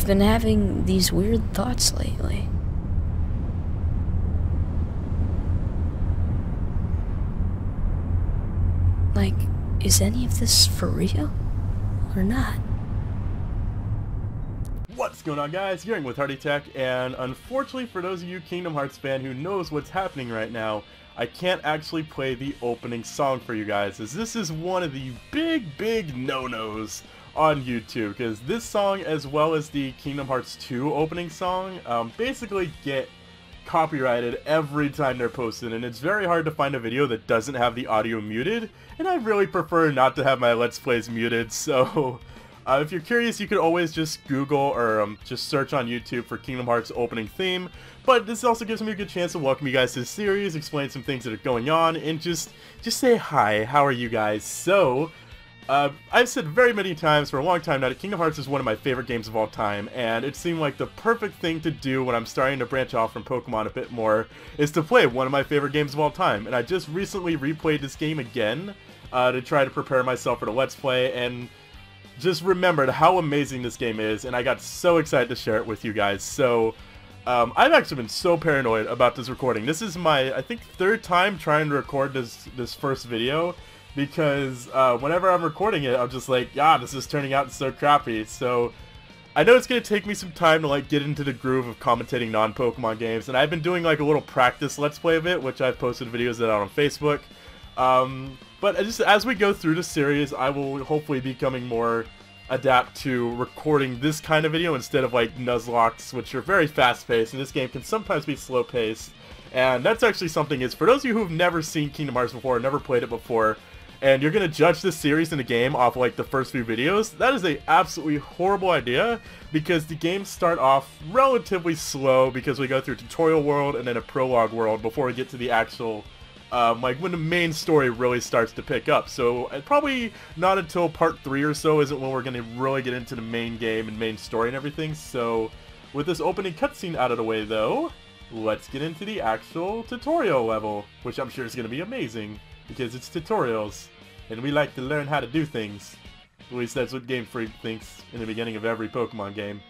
I've been having these weird thoughts lately. Like, is any of this for real? Or not? What's going on, guys? You're with Hardy Tech, and unfortunately for those of you Kingdom Hearts fan who knows what's happening right now, I can't actually play the opening song for you guys, as this is one of the big no-nos on YouTube, because this song, as well as the Kingdom Hearts 2 opening song, basically get copyrighted every time they're posted, and it's very hard to find a video that doesn't have the audio muted, and I really prefer not to have my Let's Plays muted, so if you're curious, you could always just Google or just search on YouTube for Kingdom Hearts opening theme, but this also gives me a good chance to welcome you guys to the series, explain some things that are going on, and just say hi. How are you guys? So, I've said very many times for a long time now that Kingdom Hearts is one of my favorite games of all time, and it seemed like the perfect thing to do when I'm starting to branch off from Pokemon a bit more is to play one of my favorite games of all time, and I just recently replayed this game again to try to prepare myself for the Let's Play, and just remembered how amazing this game is, and I got so excited to share it with you guys. So, I've actually been so paranoid about this recording. This is my, I think, third time trying to record this first video, because whenever I'm recording it, I'm just like, this is turning out so crappy. So, I know it's going to take me some time to like get into the groove of commentating non-Pokemon games, and I've been doing like a little practice Let's Play of it, which I've posted videos of that on Facebook. But just as we go through the series, I will hopefully be becoming more adept to recording this kind of video instead of like Nuzlockes, which are very fast-paced, and this game can sometimes be slow-paced. And that's actually something is, for those of you who have never seen Kingdom Hearts before, never played it before, and you're going to judge this series in the game off like the first few videos, that is a absolutely horrible idea, because the games start off relatively slow because we go through a tutorial world and then a prologue world before we get to the actual like when the main story really starts to pick up. So probably not until part 3 or so isn't when we're going to really get into the main game and main story and everything. So with this opening cutscene out of the way though, let's get into the actual tutorial level, which I'm sure is going to be amazing because it's tutorials and we like to learn how to do things. At least that's what Game Freak thinks in the beginning of every Pokemon game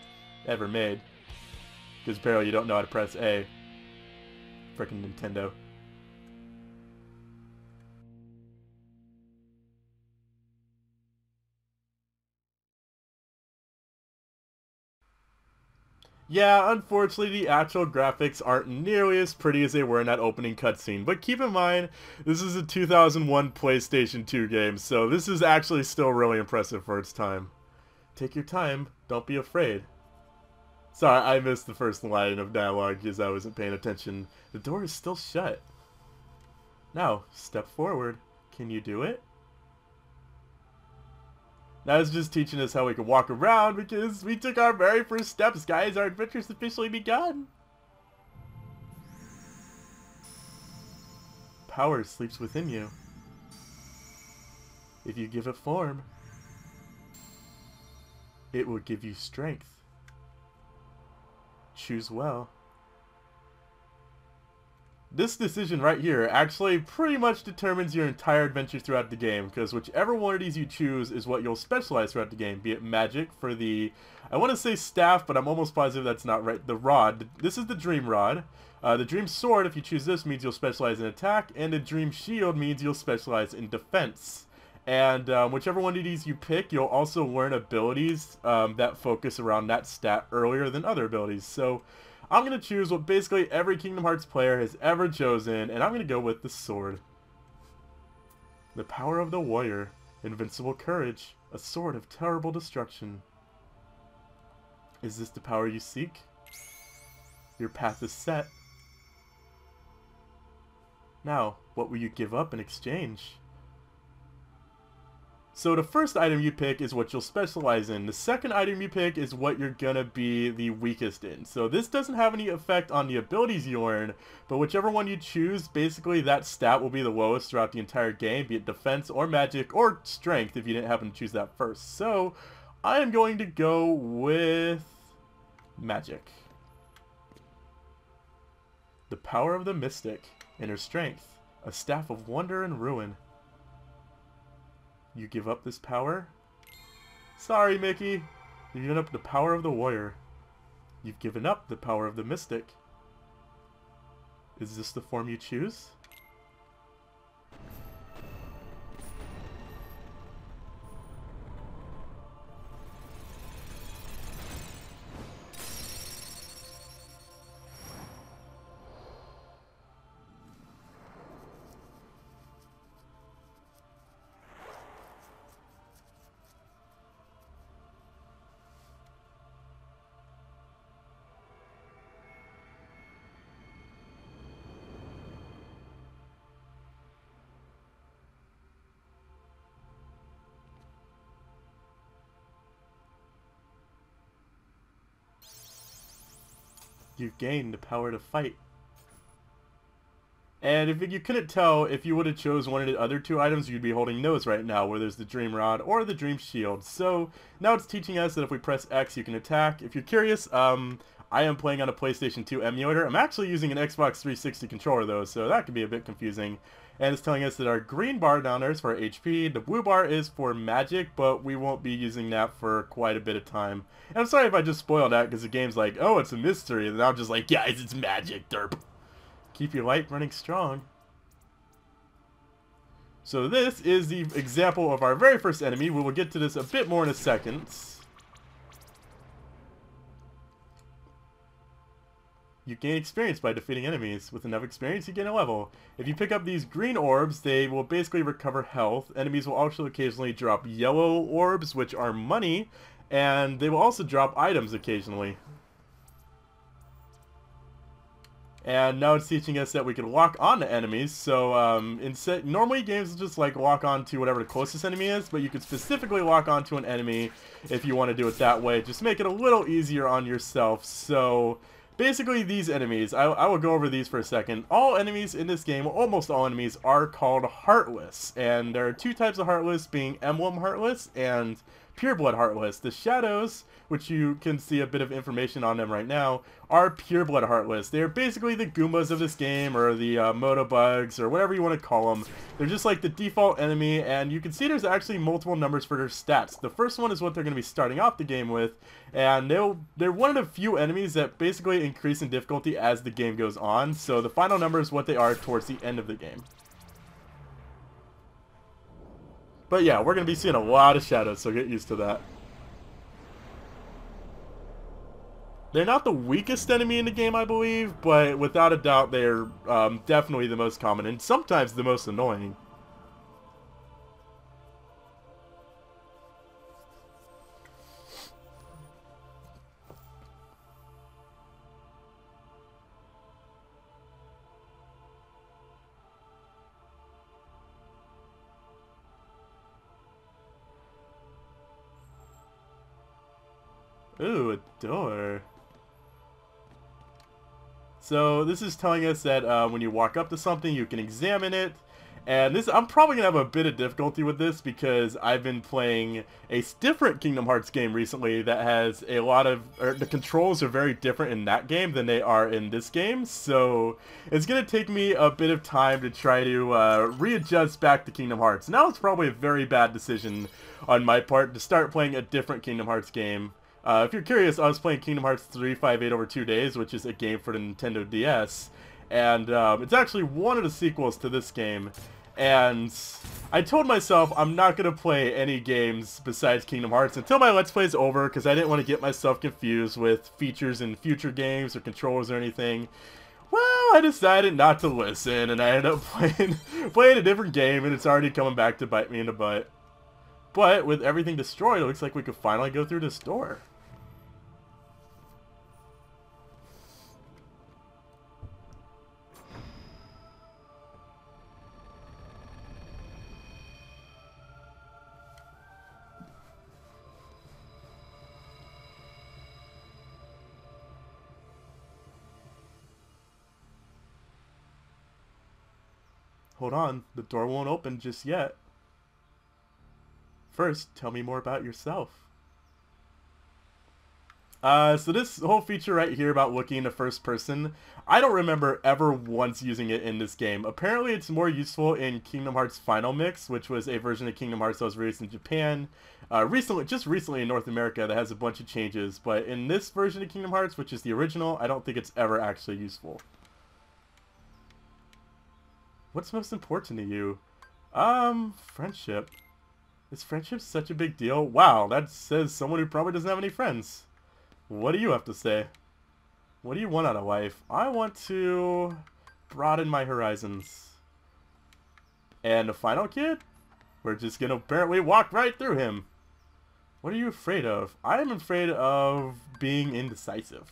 ever made. Because apparently you don't know how to press A. Frickin' Nintendo. Yeah, unfortunately the actual graphics aren't nearly as pretty as they were in that opening cutscene, but keep in mind, this is a 2001 PlayStation 2 game, so this is actually still really impressive for its time. Take your time, don't be afraid. Sorry, I missed the first line of dialogue because I wasn't paying attention. The door is still shut. Now, step forward. Can you do it? Now it's just teaching us how we can walk around because we took our very first steps, guys. Our adventure's officially begun. Power sleeps within you. If you give it form, it will give you strength. Choose well. This decision right here actually pretty much determines your entire adventure throughout the game, because whichever one of these you choose is what you'll specialize throughout the game, be it magic for the, I want to say staff, but I'm almost positive that's not right, the rod. This is the Dream Rod. The Dream Sword, if you choose this, means you'll specialize in attack, and the Dream Shield means you'll specialize in defense. And whichever one of these you pick, you'll also learn abilities that focus around that stat earlier than other abilities. So I'm going to choose what basically every Kingdom Hearts player has ever chosen, and I'm going to go with the sword. The power of the warrior, invincible courage, a sword of terrible destruction. Is this the power you seek? Your path is set. Now, what will you give up in exchange? So the first item you pick is what you'll specialize in. The second item you pick is what you're gonna be the weakest in. So this doesn't have any effect on the abilities you earn, but whichever one you choose, basically that stat will be the lowest throughout the entire game, be it defense or magic or strength if you didn't happen to choose that first. So I am going to go with magic. The power of the mystic, inner strength, a staff of wonder and ruin. You give up this power? Sorry, Mickey. You've given up the power of the warrior. You've given up the power of the mystic. Is this the form you choose? You've gained the power to fight. And if you couldn't tell, if you would have chose one of the other two items, you'd be holding those right now, where there's the Dream Rod or the Dream Shield. So now it's teaching us that if we press X, you can attack. If you're curious, I am playing on a PlayStation 2 emulator. I'm actually using an Xbox 360 controller though, so that can be a bit confusing. And it's telling us that our green bar down there is for HP, the blue bar is for magic, but we won't be using that for quite a bit of time. And I'm sorry if I just spoiled that, because the game's like, oh, it's a mystery, and I'm just like, guys, it's magic, derp. Keep your light running strong. So this is the example of our very first enemy. We will get to this a bit more in a second. You gain experience by defeating enemies. With enough experience, you gain a level. If you pick up these green orbs, they will basically recover health. Enemies will also occasionally drop yellow orbs, which are money, and they will also drop items occasionally. And now it's teaching us that we can lock on to enemies. So normally games just like lock on to whatever the closest enemy is, but you can specifically lock on to an enemy if you want to do it that way. Just make it a little easier on yourself. So basically these enemies, I will go over these for a second. All enemies in this game, almost all enemies, are called Heartless. And there are two types of Heartless, being Emblem Heartless and Pureblood Heartless. The Shadows, which you can see a bit of information on them right now, are Pureblood Heartless. They are basically the Goombas of this game, or the Motobugs, or whatever you want to call them. They're just like the default enemy, and you can see there's actually multiple numbers for their stats. The first one is what they're going to be starting off the game with, and they're one of the few enemies that basically increase in difficulty as the game goes on, so the final number is what they are towards the end of the game. But yeah, we're going to be seeing a lot of shadows, so get used to that. They're not the weakest enemy in the game, I believe, but without a doubt, they're definitely the most common, and sometimes the most annoying. Ooh, a door. So this is telling us that when you walk up to something, you can examine it. And this, I'm probably going to have a bit of difficulty with this because I've been playing a different Kingdom Hearts game recently that has a lot of, the controls are very different in that game than they are in this game. So it's going to take me a bit of time to try to readjust back to Kingdom Hearts. Now it's probably a very bad decision on my part to start playing a different Kingdom Hearts game. If you're curious, I was playing Kingdom Hearts 358 over 2 days, which is a game for the Nintendo DS, and it's actually one of the sequels to this game, and I told myself I'm not going to play any games besides Kingdom Hearts until my Let's Play is over, because I didn't want to get myself confused with features in future games or controllers or anything. Well, I decided not to listen, and I ended up playing a different game, and it's already coming back to bite me in the butt. But with everything destroyed, it looks like we could finally go through this door. Hold on, the door won't open just yet. First, tell me more about yourself. So this whole feature right here about looking into first person, I don't remember ever once using it in this game. Apparently it's more useful in Kingdom Hearts Final Mix, which was a version of Kingdom Hearts that was released in Japan. Just recently in North America that has a bunch of changes, but in this version of Kingdom Hearts, which is the original, I don't think it's ever actually useful. What's most important to you? Friendship. Is friendship such a big deal? Wow, that says someone who probably doesn't have any friends. What do you have to say? What do you want out of life? I want to broaden my horizons. And the final kid? We're just gonna apparently walk right through him. What are you afraid of? I am afraid of being indecisive.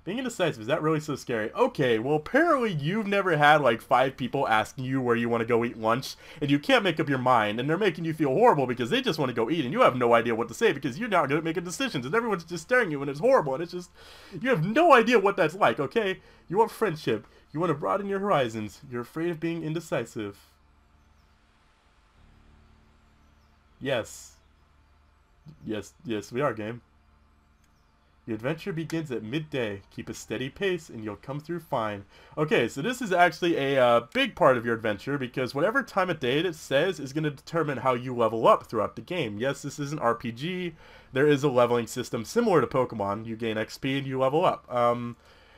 Being indecisive, is that really so scary? Okay, well apparently you've never had like 5 people asking you where you want to go eat lunch, and you can't make up your mind, and they're making you feel horrible because they just want to go eat, and you have no idea what to say because you're not good at making decisions, and everyone's just staring at you, and it's horrible, and it's just, you have no idea what that's like, okay? You want friendship, you want to broaden your horizons, you're afraid of being indecisive. Yes. Yes, we are, game. Your adventure begins at midday. Keep a steady pace and you'll come through fine. Okay, so this is actually a big part of your adventure because whatever time of day it says is going to determine how you level up throughout the game. Yes, this is an RPG. There is a leveling system similar to Pokemon. You gain XP and you level up.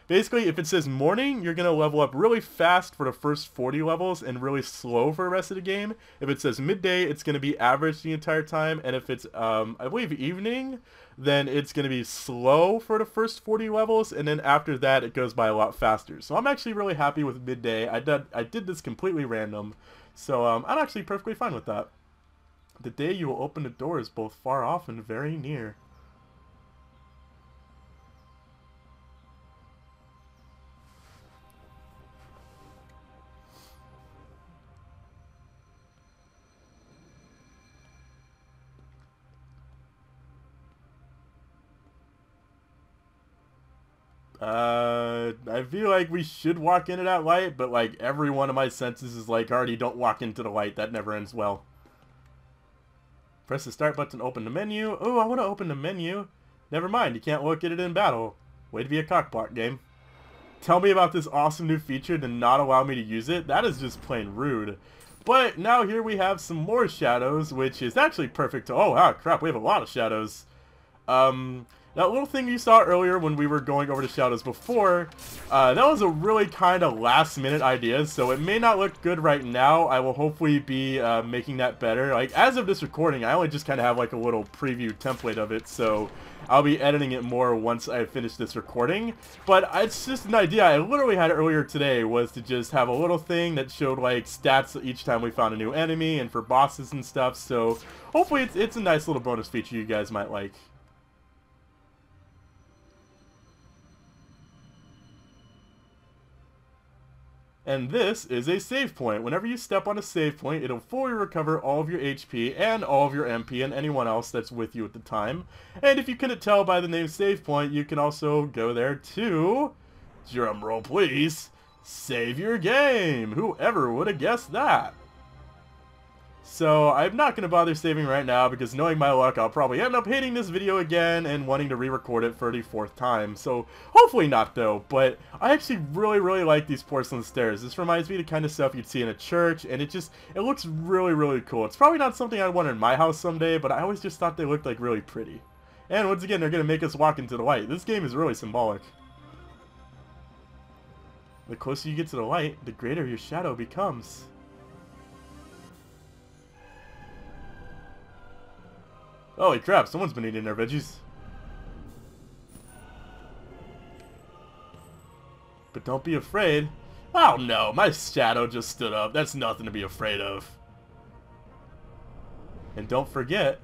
Basically, if it says morning, you're going to level up really fast for the first 40 levels and really slow for the rest of the game. If it says midday, it's going to be average the entire time. And if it's, I believe, evening, then it's going to be slow for the first 40 levels. And then after that, it goes by a lot faster. So I'm actually really happy with midday. I did this completely random. So I'm actually perfectly fine with that. The day you will open the door is both far off and very near. I feel like we should walk into that light, but like every one of my senses is like, already don't walk into the light. That never ends well. Press the start button to open the menu. Oh, I want to open the menu. Never mind, you can't look at it in battle. Way to be a cockblock, game. Tell me about this awesome new feature to not allow me to use it. That is just plain rude. But now here we have some more shadows, which is actually perfect. Oh, wow, crap, we have a lot of shadows. That little thing you saw earlier when we were going over the shadows before, that was a really kind of last minute idea, so it may not look good right now. I will hopefully be making that better. Like, as of this recording, I only just kind of have like a little preview template of it, so I'll be editing it more once I finish this recording. But it's just an idea I literally had earlier today, was to just have a little thing that showed like stats each time we found a new enemy and for bosses and stuff, so hopefully it's a nice little bonus feature you guys might like. And this is a save point. Whenever you step on a save point, it'll fully recover all of your HP and all of your MP and anyone else that's with you at the time. And if you couldn't tell by the name save point, you can also go there to, drumroll please, save your game. Whoever would have guessed that? So I'm not going to bother saving right now because knowing my luck, I'll probably end up hating this video again and wanting to re-record it for the 4th time. So hopefully not though, but I actually really like these porcelain stairs. This reminds me of the kind of stuff you'd see in a church, and it looks really cool. It's probably not something I'd want in my house someday, but I always just thought they looked like really pretty. And once again, they're going to make us walk into the light. This game is really symbolic. The closer you get to the light, the greater your shadow becomes. Holy crap, someone's been eating their veggies. But don't be afraid. Oh no, my shadow just stood up. That's nothing to be afraid of. And don't forget,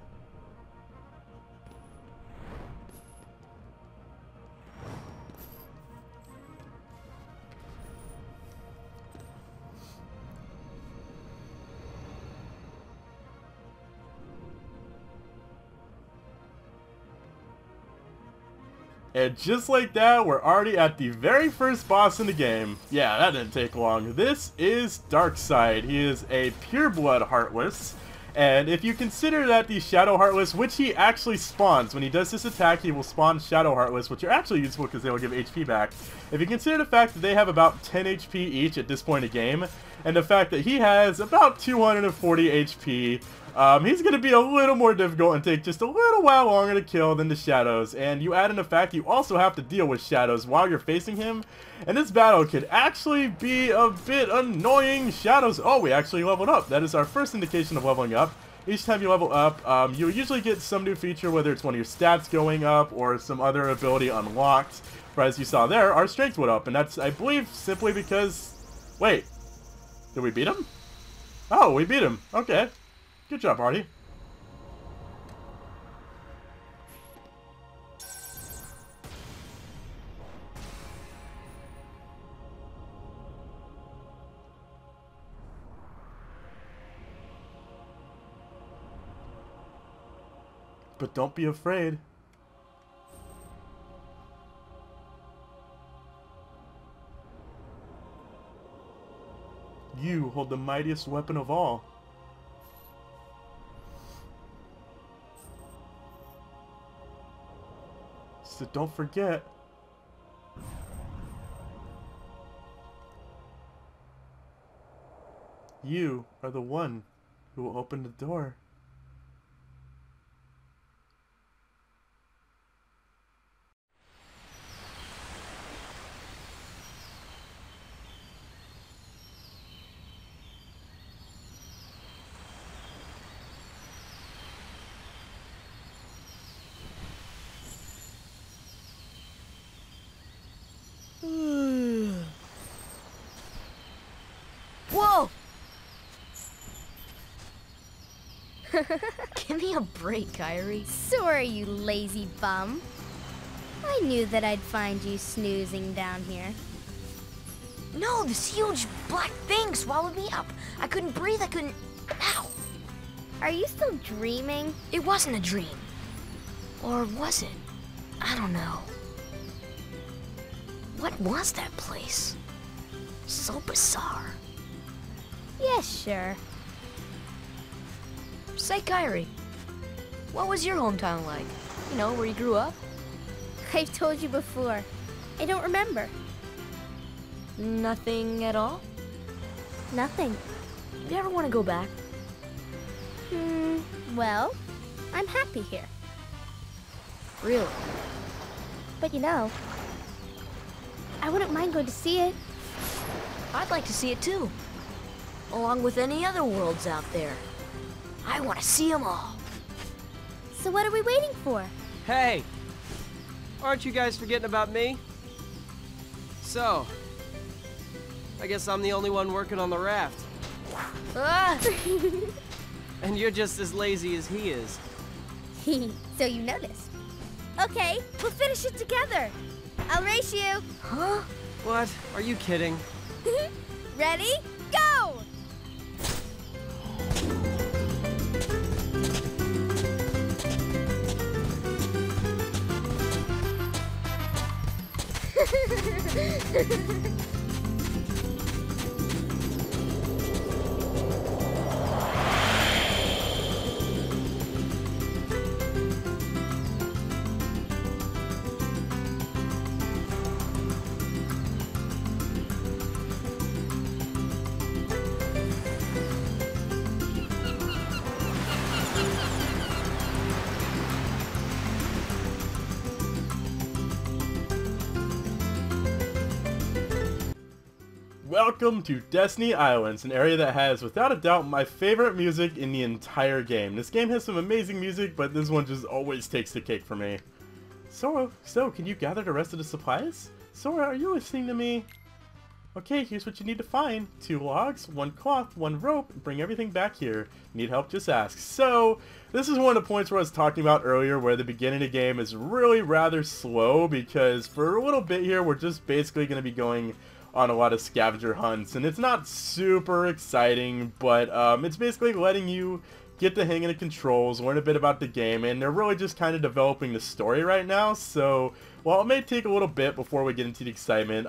and just like that, we're already at the very first boss in the game. Yeah, that didn't take long. This is Darkside. He is a pureblood Heartless, And if you consider that the Shadow Heartless, which he actually spawns, when he does this attack, he will spawn Shadow Heartless, which are actually useful because they will give HP back. If you consider the fact that they have about 10 HP each at this point in the game, and the fact that he has about 240 HP, he's going to be a little more difficult and take just a little while longer to kill than the Shadows. And you add in the fact you also have to deal with Shadows while you're facing him, and this battle could actually be a bit annoying. Shadows, oh, we actually leveled up. That is our first indication of leveling up. Each time you level up, you usually get some new feature, whether it's one of your stats going up or some other ability unlocked. But as you saw there, our strength went up, and that's, I believe, simply because... Wait, did we beat him? Oh, we beat him. Okay. Good job, Artie. But don't be afraid. You hold the mightiest weapon of all. So don't forget. You are the one who will open the door. Whoa! Give me a break, Kyrie. Sorry, you lazy bum. I knew that I'd find you snoozing down here. No, this huge black thing swallowed me up. I couldn't breathe, I couldn't... Ow! Are you still dreaming? It wasn't a dream. Or was it? I don't know. What was that place? So bizarre. Yeah, sure. Say, Kyrie, what was your hometown like? You know, where you grew up? I've told you before. I don't remember. Nothing at all? Nothing. You ever want to go back? Well, I'm happy here. Really? But you know, I wouldn't mind going to see it. I'd like to see it too. Along with any other worlds out there. I want to see them all. So what are we waiting for? Hey! Aren't you guys forgetting about me? So, I guess I'm the only one working on the raft. Ah! And you're just as lazy as he is. So you noticed. Okay, we'll finish it together. I'll race you. Huh? What? Are you kidding? Ready? Go! Welcome to Destiny Islands, an area that has, without a doubt, my favorite music in the entire game. This game has some amazing music, but this one just always takes the cake for me. Sora, can you gather the rest of the supplies? Sora, are you listening to me? Okay, here's what you need to find. 2 logs, 1 cloth, 1 rope, bring everything back here. Need help, just ask. So, this is one of the points where I was talking about earlier where the beginning of the game is really rather slow because for a little bit here we're just basically going to be going on a lot of scavenger hunts, and it's not super exciting, but it's basically letting you get the hang of the controls, learn a bit about the game, and they're really just kind of developing the story right now. So while it may take a little bit before we get into the excitement,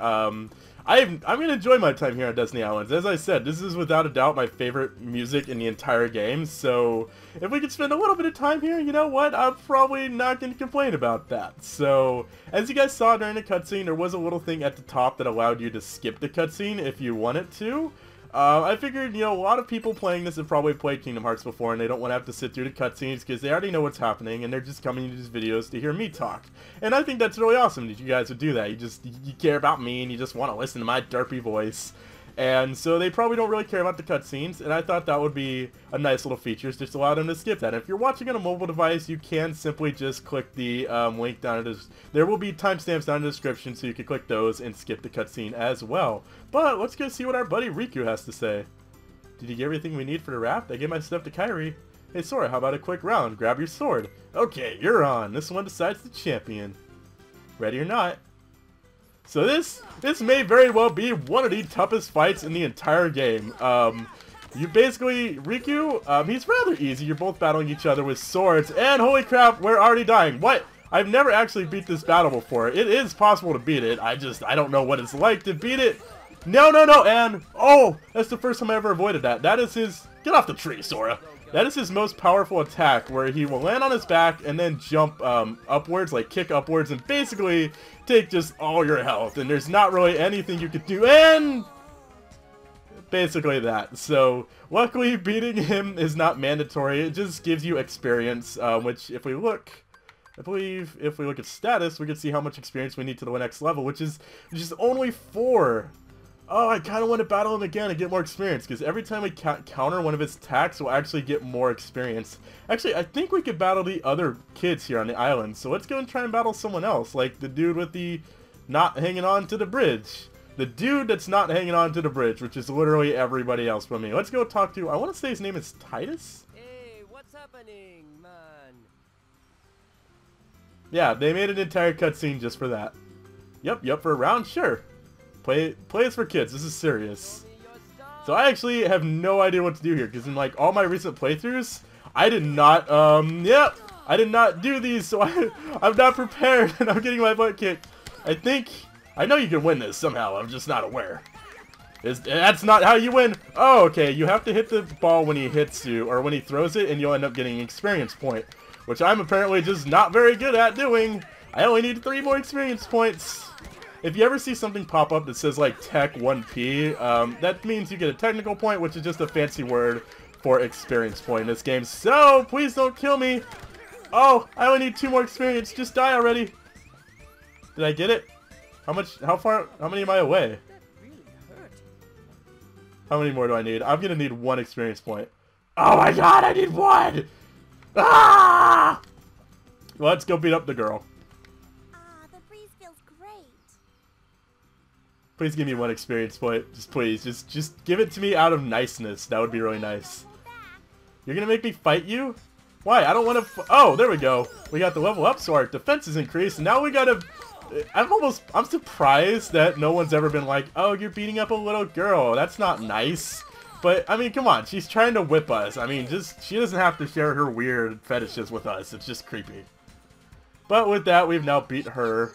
I'm gonna enjoy my time here on Destiny Islands. As I said, this is without a doubt my favorite music in the entire game, so if we could spend a little bit of time here, you know what, I'm probably not gonna complain about that. So, as you guys saw during the cutscene, there was a little thing at the top that allowed you to skip the cutscene if you wanted to. I figured, you know, a lot of people playing this have probably played Kingdom Hearts before, and they don't want to have to sit through the cutscenes because they already know what's happening, and they're just coming to these videos to hear me talk. And I think that's really awesome that you guys would do that. You care about me, and you just want to listen to my derpy voice. And so they probably don't really care about the cutscenes, and I thought that would be a nice little feature, just allow them to skip that. If you're watching on a mobile device, you can simply just click the link down in the... There will be timestamps down in the description, so you can click those and skip the cutscene as well. But let's go see what our buddy Riku has to say. Did you get everything we need for the raft? I gave my stuff to Kairi. Hey Sora, how about a quick round? Grab your sword. Okay, you're on. This one decides the champion. Ready or not. So this may very well be one of the toughest fights in the entire game. You basically, Riku, he's rather easy. You're both battling each other with swords, and holy crap, we're already dying. What? I've never actually beat this battle before. It is possible to beat it. I don't know what it's like to beat it. No, and, oh, that's the first time I ever avoided that. That is his, get off the tree, Sora. That is his most powerful attack, where he will land on his back and then jump upwards, like kick upwards, and basically take just all your health. And there's not really anything you could do, and basically that. So, luckily, beating him is not mandatory. It just gives you experience, which, if we look... I believe if we look at status, we can see how much experience we need to the next level, which is just only 4. Oh, I kind of want to battle him again and get more experience, because every time we counter one of his attacks, we'll actually get more experience. Actually, I think we could battle the other kids here on the island, so let's go and try and battle someone else, like the dude with the not hanging on to the bridge. The dude that's not hanging on to the bridge, which is literally everybody else but me. Let's go talk to, I want to say his name is Titus? Hey, what's happening, man? Yeah, they made an entire cutscene just for that. Yep, for a round? Sure. Play is for kids. This is serious. So I actually have no idea what to do here, because in like all my recent playthroughs, I did not, I did not do these, so I'm not prepared, and I'm getting my butt kicked. I know you can win this somehow, I'm just not aware. That's not how you win. Oh, okay, you have to hit the ball when he hits you, or when he throws it, and you'll end up getting an experience point, which I'm apparently just not very good at doing. I only need 3 more experience points. If you ever see something pop up that says like Tech 1P, that means you get a technical point, which is just a fancy word for experience point in this game. So, please don't kill me. Oh, I only need 2 more experience. Just die already. Did I get it? How many am I away? How many more do I need? I'm gonna need 1 experience point. Oh my god, I need 1! Ah! Let's go beat up the girl. The breeze feels great. Please give me 1 experience point. Just please. Just give it to me out of niceness. That would be really nice. You're gonna make me fight you? Why? I don't want to... Oh, there we go. We got the level up, so our defense is increased. And now we gotta... I'm surprised that no one's ever been like, oh, you're beating up a little girl. That's not nice. But, I mean, come on. She's trying to whip us. I mean, she doesn't have to share her weird fetishes with us. It's just creepy. But with that, we've now beat her.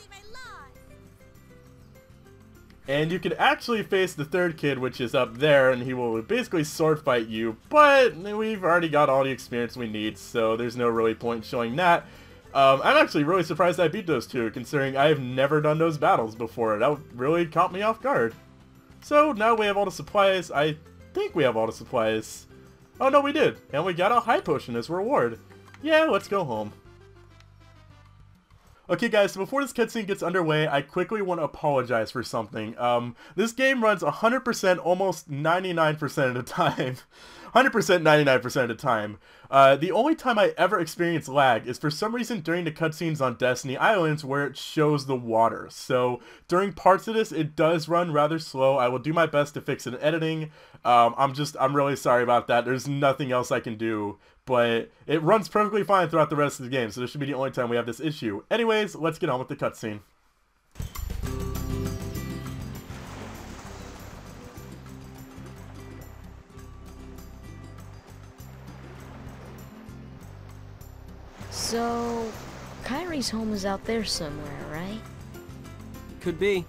And you can actually face the 3rd kid, which is up there, and he will basically sword fight you. But we've already got all the experience we need, so there's no really point in showing that. I'm actually really surprised I beat those 2, considering I've never done those battles before. That really caught me off guard. So now we have all the supplies. I think we have all the supplies. Oh no, we did. And we got a high potion as reward. Yeah, let's go home. Okay guys, so before this cutscene gets underway, I quickly want to apologize for something. This game runs 100% almost 99% of the time. 100% 99% of the time. The only time I ever experience lag is for some reason during the cutscenes on Destiny Islands where it shows the water. So during parts of this, it does run rather slow. I will do my best to fix it in editing. I'm really sorry about that. There's nothing else I can do. But it runs perfectly fine throughout the rest of the game, so this should be the only time we have this issue. Anyways, let's get on with the cutscene. So, Kairi's home is out there somewhere, right? Could be.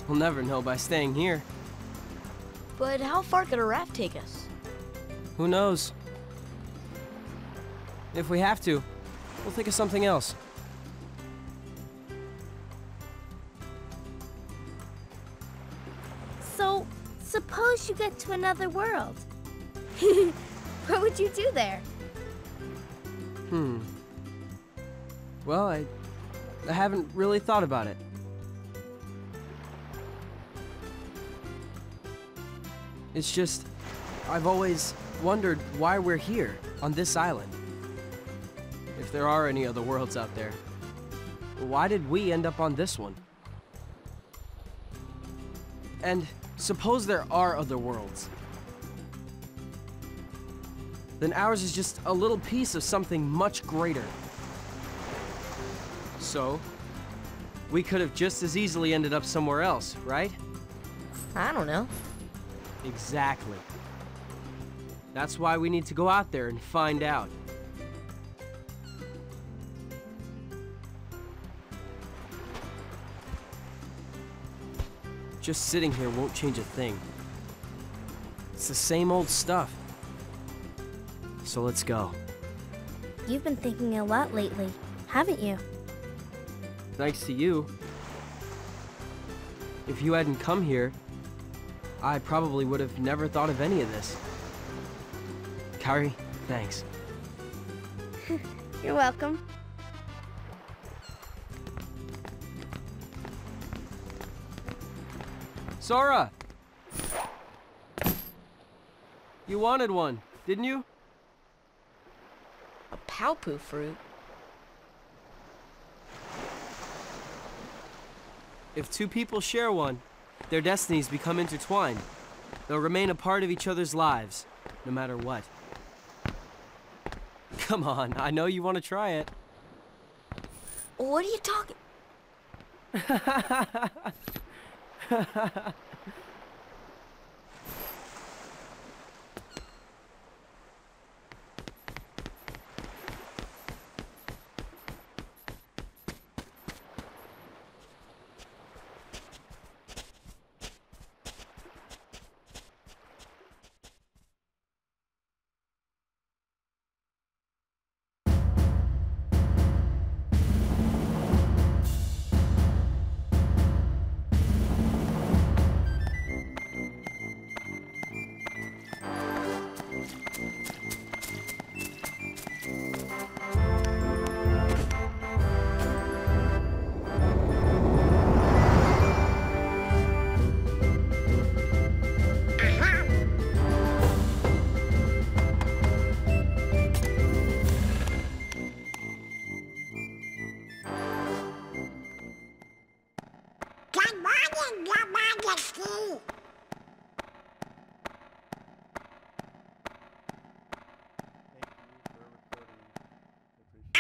We'll never know by staying here. But how far could a raft take us? Who knows? If we have to, we'll think of something else. So, suppose you get to another world. What would you do there? Well, I haven't really thought about it. It's just, I've always wondered why we're here, on this island. If there are any other worlds out there, why did we end up on this one? And suppose there are other worlds. Then ours is just a little piece of something much greater. So, we could have just as easily ended up somewhere else, right? I don't know. Exactly. That's why we need to go out there and find out. Just sitting here won't change a thing. It's the same old stuff. So let's go. You've been thinking a lot lately, haven't you? Thanks to you. If you hadn't come here, I probably would have never thought of any of this. Kari, thanks. You're welcome. Sora! You wanted one, didn't you? A Palpu fruit? If two people share one, their destinies become intertwined. They'll remain a part of each other's lives, no matter what. Come on, I know you want to try it. What are you talking?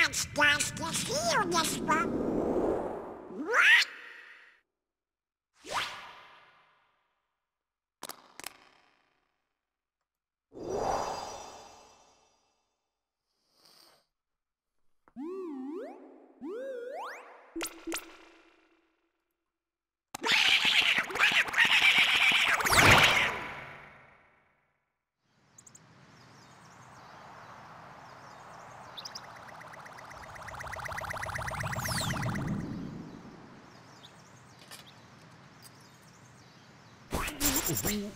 It's nice to see you this one. What? Wake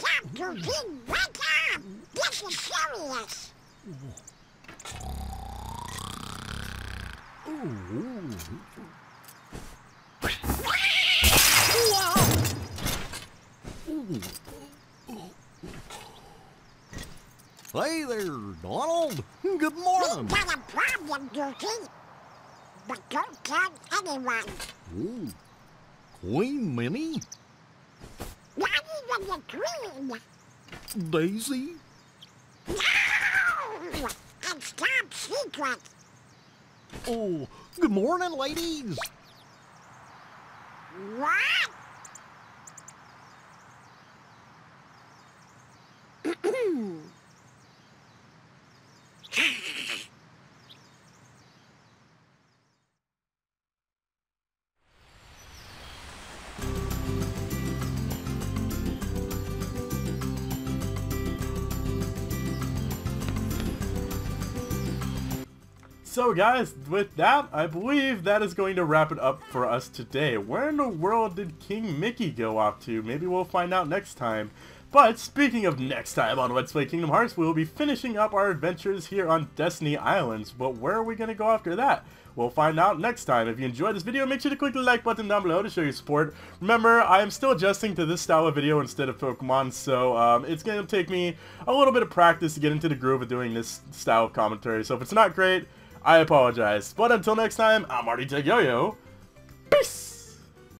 up, Goofy! Wake up! This is serious! Hey there, Donald. Good morning. We got a problem, Goofy. But don't tell anyone. Ooh, Queen Minnie? Not even the Queen. Daisy? No! It's top secret. Oh, good morning, ladies. What? So guys, with that, I believe that is going to wrap it up for us today. Where in the world did King Mickey go off to? Maybe we'll find out next time. But speaking of next time on Let's Play Kingdom Hearts, we will be finishing up our adventures here on Destiny Islands. But where are we going to go after that? We'll find out next time. If you enjoyed this video, make sure to click the like button down below to show your support. Remember, I am still adjusting to this style of video instead of Pokemon, so it's going to take me a little bit of practice to get into the groove of doing this style of commentary. So if it's not great, I apologize. But until next time, I'm Yo-Yo. Peace!